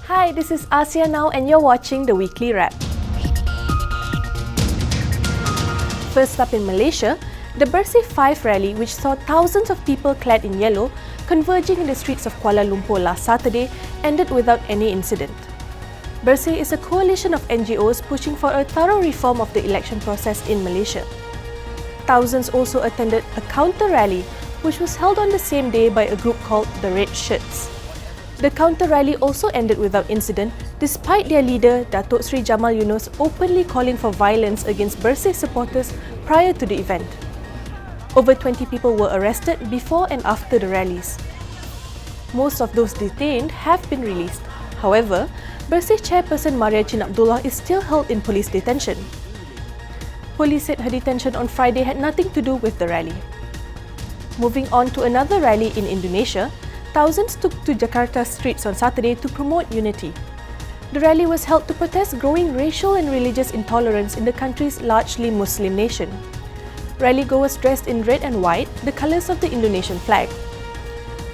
Hi, this is Asean Now and you're watching the Weekly Wrap. First up in Malaysia, the Bersih 5 rally, which saw thousands of people clad in yellow converging in the streets of Kuala Lumpur last Saturday, ended without any incident. Bersih is a coalition of NGOs pushing for a thorough reform of the election process in Malaysia. Thousands also attended a counter-rally, which was held on the same day by a group called the Red Shirts. The counter-rally also ended without incident, despite their leader, Datuk Sri Jamal Yunus, openly calling for violence against Bersih supporters prior to the event. Over 20 people were arrested before and after the rallies. Most of those detained have been released. However, Bersih chairperson Maria Chin Abdullah is still held in police detention. Police said her detention on Friday had nothing to do with the rally. Moving on to another rally in Indonesia, thousands took to Jakarta streets on Saturday to promote unity. The rally was held to protest growing racial and religious intolerance in the country's largely Muslim nation. Rally-goers dressed in red and white, the colours of the Indonesian flag.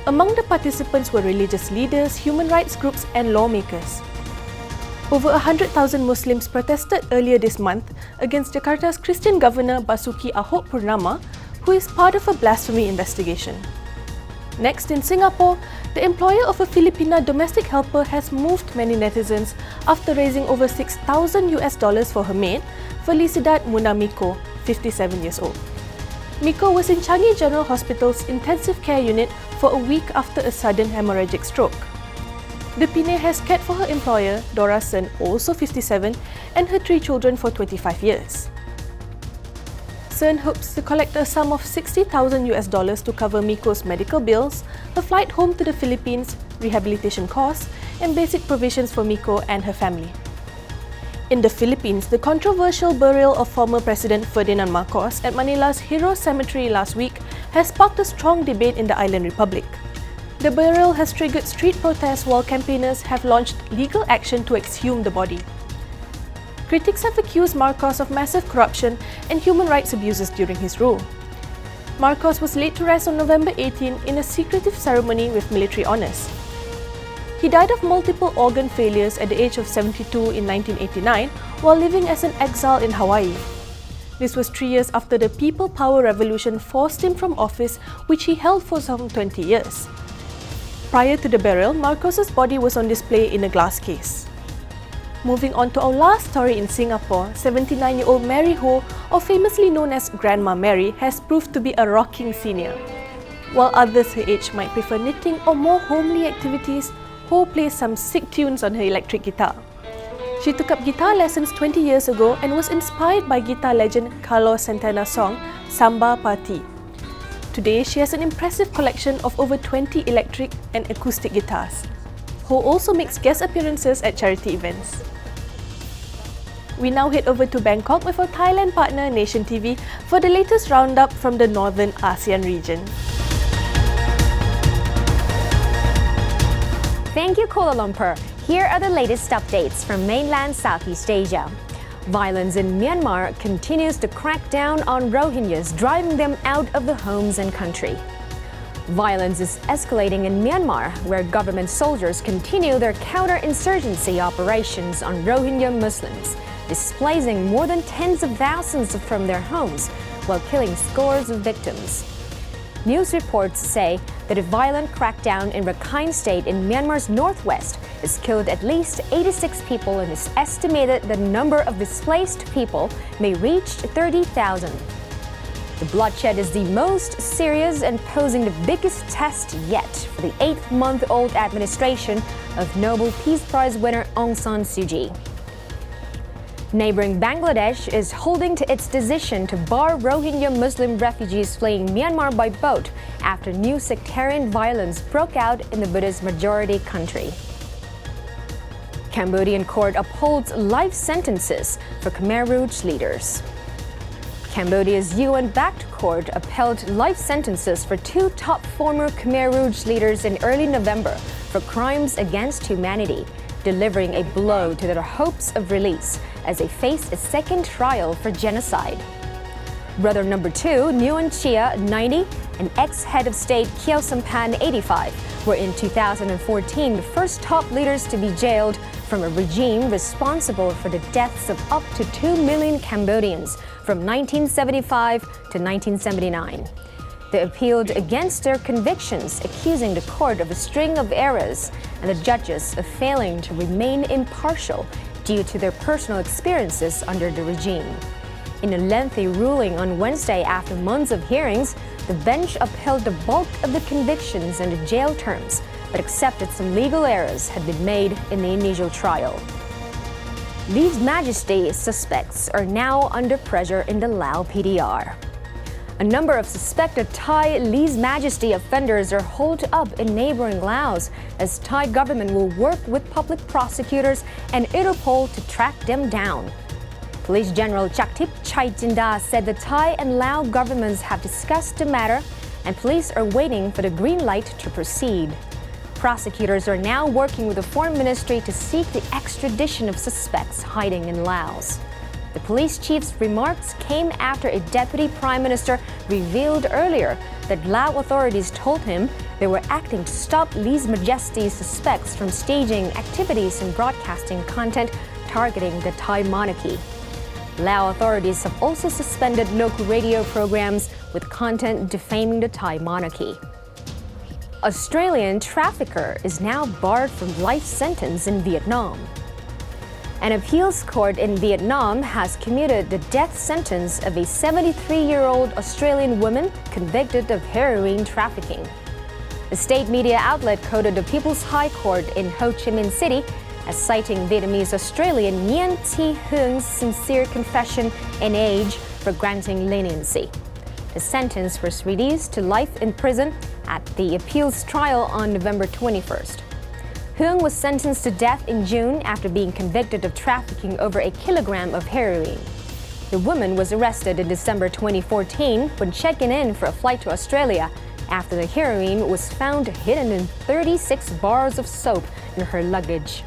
Among the participants were religious leaders, human rights groups and lawmakers. Over 100,000 Muslims protested earlier this month against Jakarta's Christian governor Basuki Ahok Purnama, who is part of a blasphemy investigation. Next, in Singapore, the employer of a Filipina domestic helper has moved many netizens after raising over $6,000 for her maid, Felicidad Muna Miko, 57 years old. Miko was in Changi General Hospital's intensive care unit for a week after a sudden hemorrhagic stroke. The Pinay has cared for her employer, Dora Sen, also 57, and her 3 children for 25 years. Sen hopes to collect a sum of $60,000 to cover Miko's medical bills, her flight home to the Philippines, rehabilitation costs, and basic provisions for Miko and her family. In the Philippines, the controversial burial of former President Ferdinand Marcos at Manila's Hero Cemetery last week has sparked a strong debate in the island republic. The burial has triggered street protests while campaigners have launched legal action to exhume the body. Critics have accused Marcos of massive corruption and human rights abuses during his rule. Marcos was laid to rest on November 18 in a secretive ceremony with military honours. He died of multiple organ failures at the age of 72 in 1989 while living as an exile in Hawaii. This was 3 years after the People Power Revolution forced him from office, which he held for some 20 years. Prior to the burial, Marcos's body was on display in a glass case. Moving on to our last story in Singapore, 79-year-old Mary Ho, or famously known as Grandma Mary, has proved to be a rocking senior. While others her age might prefer knitting or more homely activities, Ho plays some sick tunes on her electric guitar. She took up guitar lessons 20 years ago and was inspired by guitar legend Carlos Santana's song Samba Party. Today, she has an impressive collection of over 20 electric and acoustic guitars. Ho also makes guest appearances at charity events. We now head over to Bangkok with our Thailand partner Nation TV for the latest roundup from the northern ASEAN region. Thank you, Kuala Lumpur. Here are the latest updates from mainland Southeast Asia. Violence in Myanmar continues to crack down on Rohingyas, driving them out of the homes and country. Violence is escalating in Myanmar, where government soldiers continue their counter-insurgency operations on Rohingya Muslims, displacing more than tens of thousands from their homes while killing scores of victims. News reports say that a violent crackdown in Rakhine State in Myanmar's northwest has killed at least 86 people and is estimated the number of displaced people may reach 30,000. The bloodshed is the most serious and posing the biggest test yet for the 8-month-old administration of Nobel Peace Prize winner Aung San Suu Kyi. Neighboring Bangladesh is holding to its decision to bar Rohingya Muslim refugees fleeing Myanmar by boat after new sectarian violence broke out in the Buddhist majority country. Cambodian court upholds life sentences for Khmer Rouge leaders. Cambodia's UN-backed court upheld life sentences for 2 top former Khmer Rouge leaders in early November for crimes against humanity, delivering a blow to their hopes of release as they face a second trial for genocide. Brother number 2, Nguyen Chia, 90, and ex-head of state Khieu Samphan, 85, were in 2014 the first top leaders to be jailed from a regime responsible for the deaths of up to 2 million Cambodians from 1975 to 1979. They appealed against their convictions, accusing the court of a string of errors and the judges of failing to remain impartial due to their personal experiences under the regime. In a lengthy ruling on Wednesday after months of hearings, the bench upheld the bulk of the convictions and the jail terms, but accepted some legal errors had been made in the initial trial. These Majeste suspects are now under pressure in the Lao PDR. A number of suspected Thai Lese Majeste offenders are holed up in neighboring Laos as Thai government will work with public prosecutors and Interpol to track them down. Police General Chaktip Chaijinda said the Thai and Lao governments have discussed the matter and police are waiting for the green light to proceed. Prosecutors are now working with the Foreign Ministry to seek the extradition of suspects hiding in Laos. The police chief's remarks came after a deputy prime minister revealed earlier that Lao authorities told him they were acting to stop Lese Majeste's suspects from staging activities and broadcasting content targeting the Thai monarchy. Lao authorities have also suspended local radio programs with content defaming the Thai monarchy. Australian trafficker is now barred from life sentence in Vietnam. An appeals court in Vietnam has commuted the death sentence of a 73-year-old Australian woman convicted of heroin trafficking. The state media outlet quoted the People's High Court in Ho Chi Minh City as citing Vietnamese Australian Nguyen Thi Huong's sincere confession and age for granting leniency. The sentence was reduced to life in prison at the appeals trial on November 21st. Huong was sentenced to death in June after being convicted of trafficking over a kilogram of heroin. The woman was arrested in December 2014 when checking in for a flight to Australia after the heroin was found hidden in 36 bars of soap in her luggage.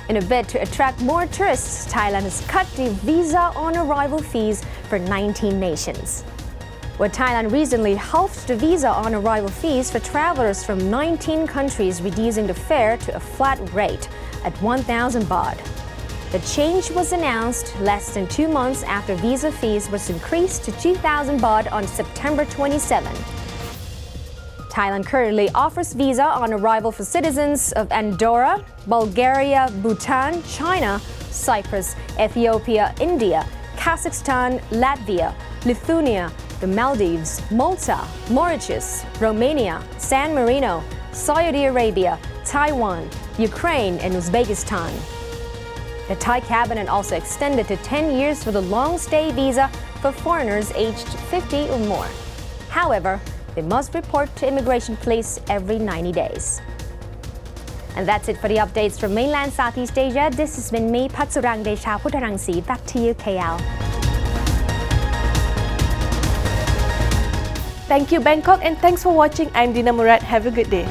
In a bid to attract more tourists, Thailand has cut the visa on arrival fees for 19 nations. Thailand recently halved the visa on arrival fees for travelers from 19 countries, reducing the fare to a flat rate at 1,000 baht. The change was announced less than 2 months after visa fees was increased to 2,000 baht on September 27. Thailand currently offers visa on arrival for citizens of Andorra, Bulgaria, Bhutan, China, Cyprus, Ethiopia, India, Kazakhstan, Latvia, Lithuania, the Maldives, Malta, Mauritius, Romania, San Marino, Saudi Arabia, Taiwan, Ukraine, and Uzbekistan. The Thai cabinet also extended to 10 years for the long-stay visa for foreigners aged 50 or more. However, they must report to immigration police every 90 days. And that's it for the updates from mainland Southeast Asia. This has been me, Patsurang Desha Puttarangsi. Back to you, KL. Thank you, Bangkok, and thanks for watching. I'm Dina Murad. Have a good day.